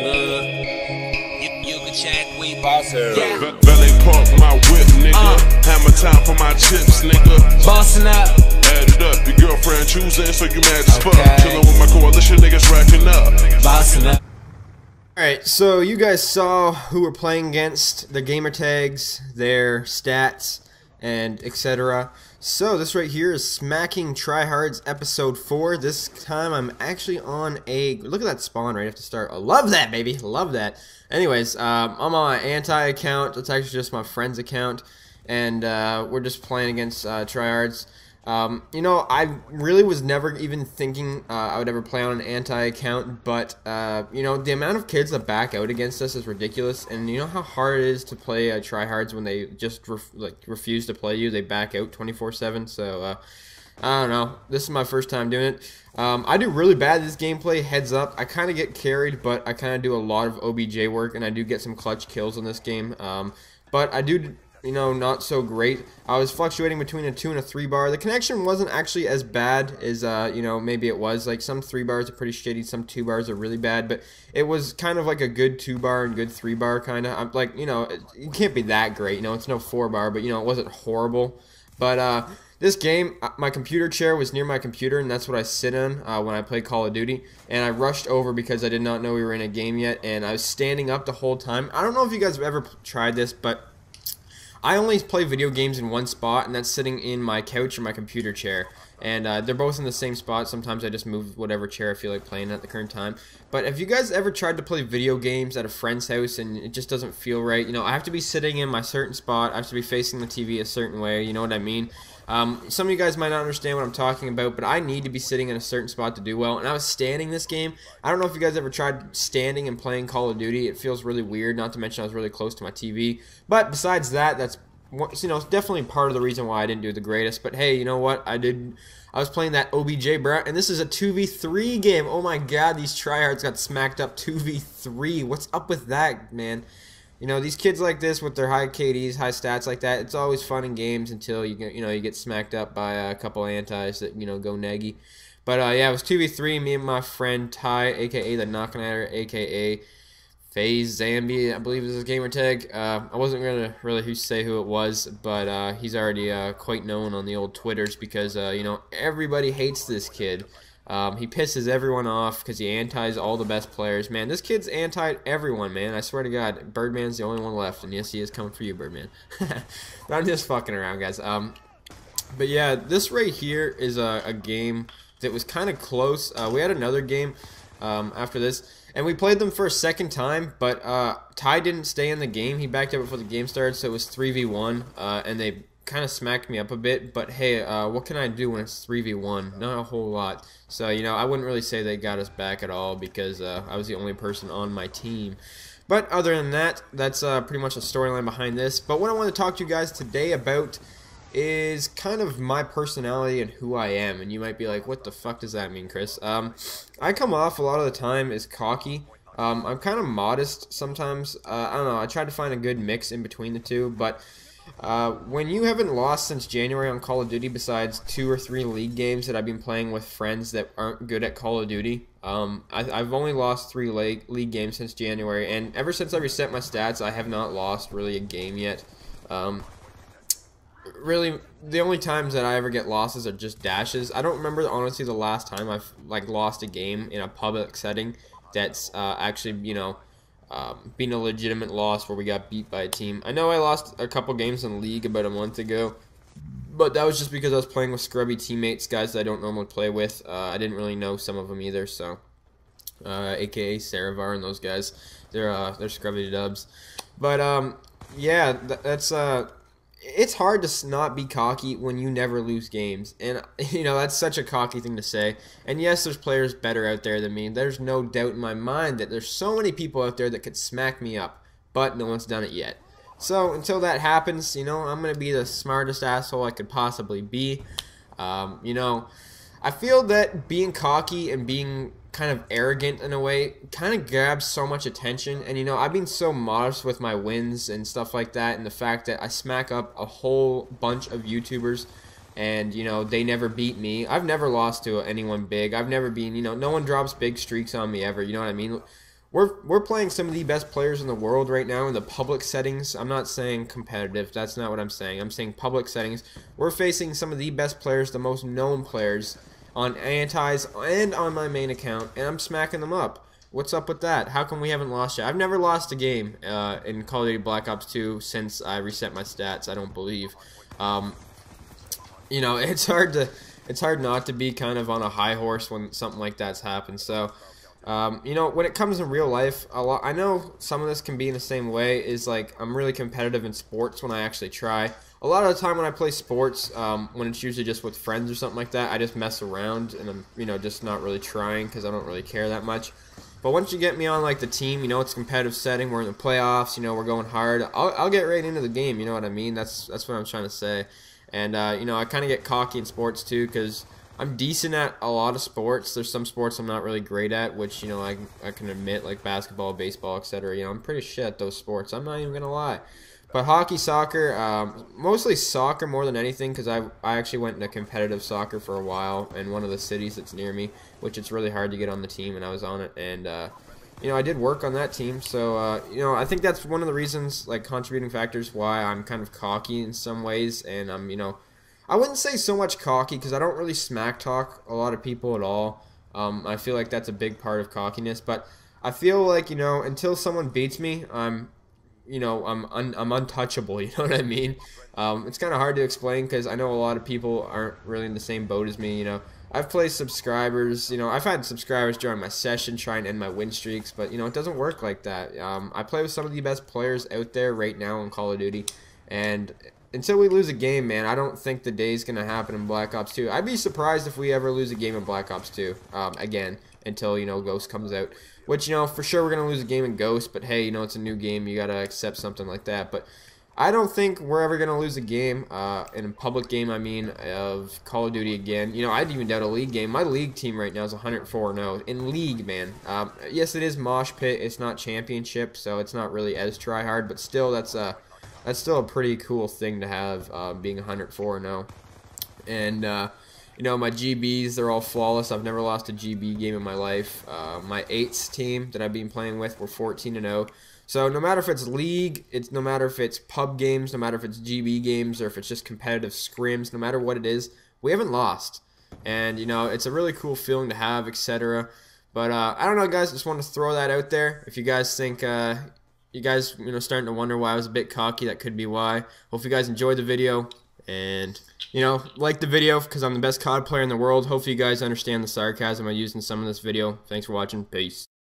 up. You can check, we bossin'. Yeah. Valet park my whip, nigga. Hammer time for my chips, nigga. Bossin' up. Add it up, your girlfriend choosing, so you mad as fuck. Chillin' with my coalition, niggas racking up. Bossin' up. Alright, so you guys saw who we're playing against, the gamer tags, their stats, and etc. So this right here is Smacking Tryhards episode 4. This time I'm actually on a... Look at that spawn right at the start. I love that, baby. Love that. Anyways, I'm on my anti account. It's actually just my friend's account. And we're just playing against Tryhards. You know, I really was never even thinking I would ever play on an anti-account, but, you know, the amount of kids that back out against us is ridiculous, and you know how hard it is to play Tryhards when they just refuse to play you, they back out 24/7, so, I don't know, this is my first time doing it. I do really bad at this gameplay, heads up. I kind of get carried, but I kind of do a lot of OBJ work, and I do get some clutch kills in this game, but I do... You know, not so great. I was fluctuating between a 2 and a 3 bar. The connection wasn't actually as bad as, you know, maybe it was. Like, some 3 bars are pretty shitty, some 2 bars are really bad, but it was kind of like a good 2 bar and good 3 bar kind of. I'm like, you know, it can't be that great. You know, it's no 4 bar, but, you know, it wasn't horrible. But, this game, my computer chair was near my computer, and that's what I sit on when I play Call of Duty. And I rushed over because I did not know we were in a game yet, and I was standing up the whole time. I don't know if you guys have ever tried this, but... I only play video games in one spot, and that's sitting in my couch or my computer chair. And they're both in the same spot. Sometimes I just move whatever chair I feel like playing at the current time. But have you guys ever tried to play video games at a friend's house and it just doesn't feel right? You know, I have to be sitting in my certain spot. I have to be facing the TV a certain way. You know what I mean? Some of you guys might not understand what I'm talking about, but I need to be sitting in a certain spot to do well. And I was standing this game. I don't know if you guys ever tried standing and playing Call of Duty. It feels really weird, not to mention I was really close to my TV. But besides that, that's, you know, it's definitely part of the reason why I didn't do the greatest. But hey, you know what? I was playing that OBJ, bro, and this is a 2v3 game. Oh my god, these tryhards got smacked up 2v3. What's up with that, man? You know, these kids like this with their high KDs, high stats like that, it's always fun in games until you get smacked up by a couple antis that, you know, go neggy. But yeah, it was 2v3, me and my friend Ty, aka the Knockin' At Her, aka FaZe Zambi, I believe is his gamer tag. I wasn't gonna really say who it was, but he's already quite known on the old Twitters because you know, everybody hates this kid. He pisses everyone off because he antis all the best players. Man, this kid's anti everyone, man. I swear to God, Birdman's the only one left, and yes, he is coming for you, Birdman. But I'm just fucking around, guys. But yeah, this right here is a game that was kind of close. We had another game after this, and we played them for a second time, but Ty didn't stay in the game. He backed up before the game started, so it was 3v1, and they kind of smacked me up a bit. But hey, what can I do when it's 3v1? Not a whole lot. So, you know, I wouldn't really say they got us back at all because I was the only person on my team. But other than that, that's pretty much the storyline behind this. But what I want to talk to you guys today about is kind of my personality and who I am. And you might be like, what the fuck does that mean, Chris? I come off a lot of the time as cocky. I'm kind of modest sometimes. I don't know, I try to find a good mix in between the two, but when you haven't lost since January on Call of Duty besides 2 or 3 league games that I've been playing with friends that aren't good at Call of Duty, I've only lost 3 league games since January, and ever since I reset my stats, I have not lost really a game yet. Really, the only times that I ever get losses are just dashes. I don't remember, honestly, the last time I've lost a game in a public setting that's actually, you know, being a legitimate loss where we got beat by a team. I know I lost a couple games in League about a month ago, but that was just because I was playing with scrubby teammates, guys that I don't normally play with. I didn't really know some of them either, so aka Saravar and those guys, they're scrubby dubs. But yeah, that's it's hard to not be cocky when you never lose games, and you know, that's such a cocky thing to say. And yes, there's players better out there than me. There's no doubt in my mind that there's so many people out there that could smack me up, but no one's done it yet. So until that happens, you know, I'm gonna be the smartest asshole I could possibly be. You know, I feel that being cocky and being kind of arrogant in a way kind of grabs so much attention, and you know, I've been so modest with my wins and stuff like that, and the fact that I smack up a whole bunch of YouTubers and you know, they never beat me. I've never lost to anyone big. I've never been, you know, no one drops big streaks on me ever, you know what I mean? we're playing some of the best players in the world right now in the public settings. I'm not saying competitive. That's not what I'm saying. I'm saying public settings. We're facing some of the best players, the most known players on antis and on my main account, and I'm smacking them up. What's up with that? How come we haven't lost yet? I've never lost a game in Call of Duty Black Ops 2 since I reset my stats, I don't believe. You know, it's hard not to be kind of on a high horse when something like that's happened. So, you know, when it comes in real life, I know some of this can be in the same way, is like I'm really competitive in sports when I actually try. A lot of the time when I play sports, when it's usually just with friends or something like that, I just mess around and I'm, you know, just not really trying because I don't really care that much. But once you get me on like the team, you know, it's a competitive setting, we're in the playoffs, you know, we're going hard, I'll get right into the game, you know what I mean? That's what I'm trying to say. And, you know, I kind of get cocky in sports too because I'm decent at a lot of sports. There's some sports I'm not really great at, which, you know, I can admit, like basketball, baseball, etc. You know, I'm pretty shit at those sports. I'm not even going to lie. But hockey, soccer, mostly soccer more than anything because I actually went into competitive soccer for a while in one of the cities that's near me, which it's really hard to get on the team, and I was on it. And, you know, I did work on that team. So, you know, I think that's one of the reasons, like, contributing factors why I'm kind of cocky in some ways. And I'm, you know, I wouldn't say so much cocky because I don't really smack talk a lot of people at all. I feel like that's a big part of cockiness. But I feel like, you know, until someone beats me, I'm untouchable, you know what I mean? It's kind of hard to explain because I know a lot of people aren't really in the same boat as me, you know. I've played subscribers, you know, I've had subscribers during my session trying to end my win streaks, but, you know, it doesn't work like that. I play with some of the best players out there right now in Call of Duty, and until we lose a game, man, I don't think the day's going to happen in Black Ops 2. I'd be surprised if we ever lose a game in Black Ops 2, again, until, you know, Ghost comes out. Which, you know, for sure we're going to lose a game in Ghost, but hey, you know, it's a new game. You got to accept something like that. But I don't think we're ever going to lose a game, in a public game, I mean, of Call of Duty again. You know, I'd even doubt a league game. My league team right now is 104-0. In league, man. Yes, it is Mosh Pit. It's not championship, so it's not really as tryhard, but still, that's still a pretty cool thing to have, being 104-0. And, you know, my GBs, they're all flawless. I've never lost a GB game in my life. My 8s team that I've been playing with, we're 14-0. So no matter if it's league, no matter if it's pub games, no matter if it's GB games, or if it's just competitive scrims, no matter what it is, we haven't lost. And, you know, it's a really cool feeling to have, etc. But, I don't know, guys. Just want to throw that out there. If you guys think, you guys, you know, starting to wonder why I was a bit cocky, that could be why. Hope you guys enjoyed the video. And, you know, like the video because I'm the best COD player in the world. Hopefully you guys understand the sarcasm I used in some of this video. Thanks for watching. Peace.